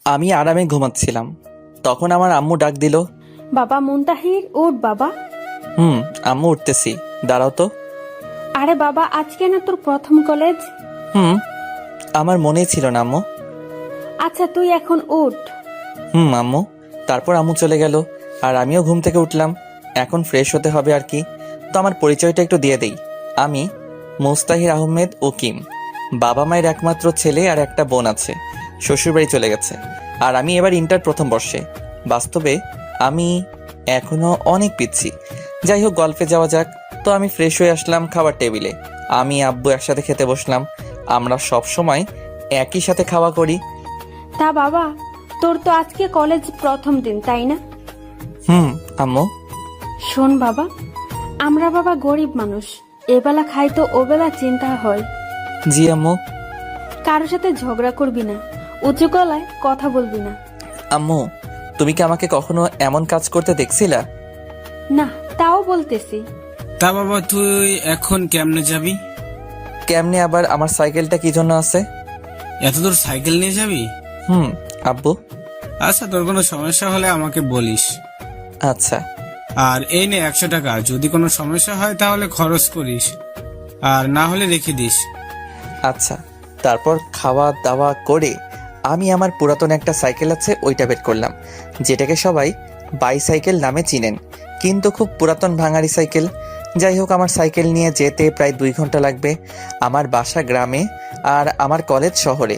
আমি আরামে ঘুমাচ্ছিলাম, তখন আমার আম্মু ডাক দিল। বাবা মুনতাহির, ওঠ বাবা। আম্মু উঠতেছি, দাঁড়াও তো। আরে বাবা, আজকে না তোর প্রথম কলেজ? আমার মনেই ছিল না আম্মু। আচ্ছা তুই এখন উঠ। আম্মু। তারপর আম্মু চলে গেল, আর আমিও ঘুম থেকে উঠলাম। এখন ফ্রেশ হতে হবে আর কি। তো আমার পরিচয়টা একটু দিয়ে দেই। আমি মুস্তাহির আহমেদ ওকিম। বাবা মায়ের একমাত্র ছেলে, আর একটা বোন আছে, শ্বশুরবাড়ি চলে গেছে। আর আমি এবার ইন্টার প্রথম বর্ষে। বাস্তবে আমি এখনো অনেক পিচ্ছি। যাই হোক, গল্পে যাওয়া যাক। তো আমি ফ্রেশ হয়ে আসলাম খাবার টেবিলে। আমি আব্বু একসাথে খেতে বসলাম। আমরা সব সময় একই সাথে খাওয়া করি। তা বাবা, তোর তো আজকে কলেজ প্রথম দিন, তাই না? আম্মু। শোন বাবা, আমরা বাবা গরিব মানুষ, এবেলা খাই তো ওবেলা চিন্তা হয়। জি আম্মু। কারোর সাথে ঝগড়া করবি না, উঁচু গলায় কথা বলবি না। আম্মু, তুমি কি আমাকে কখনো এমন কাজ করতে দেখছিলা? না, তাও বলতেছি। তা বাবা, তুই এখন কেমনে যাবি? কেমনে আবার? আমার সাইকেলটা কি জন্য আছে? এত দূর সাইকেল নিয়ে যাবি? আব্বু। আচ্ছা, তোর কোনো সমস্যা হলে আমাকে বলিস। আচ্ছা। আর এই নে 100 টাকা, যদি কোনো সমস্যা হয় তাহলে খরচ করিস, আর না হলে রেখে দিস। আচ্ছা। তারপর খাওয়া দাওয়া করে আমি আমার পুরাতন একটা সাইকেল আছে ওইটা বের করলাম, যেটাকে সবাই বাইসাইকেল নামে চিনেন, কিন্তু খুব পুরাতন ভাঙাড়ি সাইকেল। যাই হোক, আমার সাইকেল নিয়ে যেতে প্রায় 2 ঘন্টা লাগবে। আমার বাসা গ্রামে আর আমার কলেজ শহরে।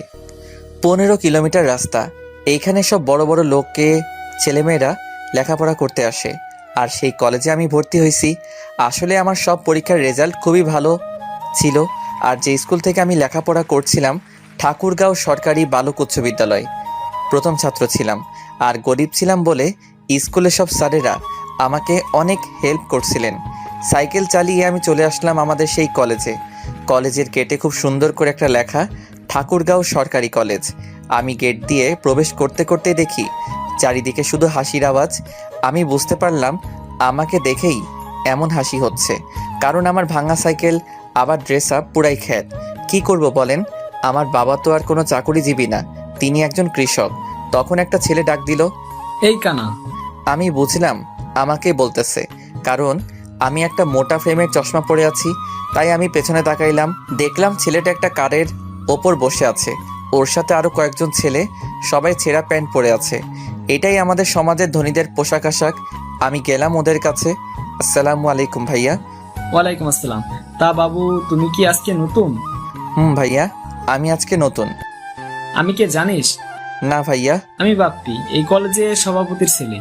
15 কিলোমিটার রাস্তা। এইখানে সব বড় বড় লোককে ছেলেমেয়েরা লেখাপড়া করতে আসে, আর সেই কলেজে আমি ভর্তি হয়েছি। আসলে আমার সব পরীক্ষার রেজাল্ট খুবই ভালো ছিল। আর যে স্কুল থেকে আমি লেখাপড়া করছিলাম, ঠাকুরগাঁও সরকারি বালক উচ্চ বিদ্যালয়, প্রথম ছাত্র ছিলাম। আর গরিব ছিলাম বলে স্কুলের সব স্যারেরা আমাকে অনেক হেল্প করছিলেন। সাইকেল চালিয়ে আমি চলে আসলাম আমাদের সেই কলেজে। কলেজের গেটে খুব সুন্দর করে একটা লেখা, ঠাকুরগাঁও সরকারি কলেজ। আমি গেট দিয়ে প্রবেশ করতে করতে দেখি চারিদিকে শুধু হাসির আওয়াজ। আমি বুঝতে পারলাম আমাকে দেখেই এমন হাসি হচ্ছে, কারণ আমার ভাঙা সাইকেল, আবার ড্রেস আপ পুরাই খ্যাত। কি করব বলেন? আমার বাবা তো আর কোনো চাকুরিজীবী না, তিনি একজন কৃষক। তখন একটা ছেলে ডাক দিল। এই কানা। আমি বুঝলাম আমাকে বলতেছে, কারণ আমি একটা মোটা ফ্রেমের চশমা পরে আছি। তাই আমি পেছনে তাকাইলাম, দেখলাম ছেলেটা একটা কারের ওপর বসে আছে। ওর সাথে আরো কয়েকজন ছেলে, সবাই ছেঁড়া প্যান্ট পরে আছে। এটাই আমাদের সমাজের ধনীদের পোশাক আশাক। আমি গেলাম ওদের কাছে। আসসালামু আলাইকুম ভাইয়া। ওয়ালাইকুম আসসালাম। তা বাবু, তুমি কি আজকে নতুন? ভাইয়া, আমি আজকে নতুন। আমি কে জানিস? না ভাইয়া। আমি বাপ্পি, এই কলেজে সভাপতির ছেলে।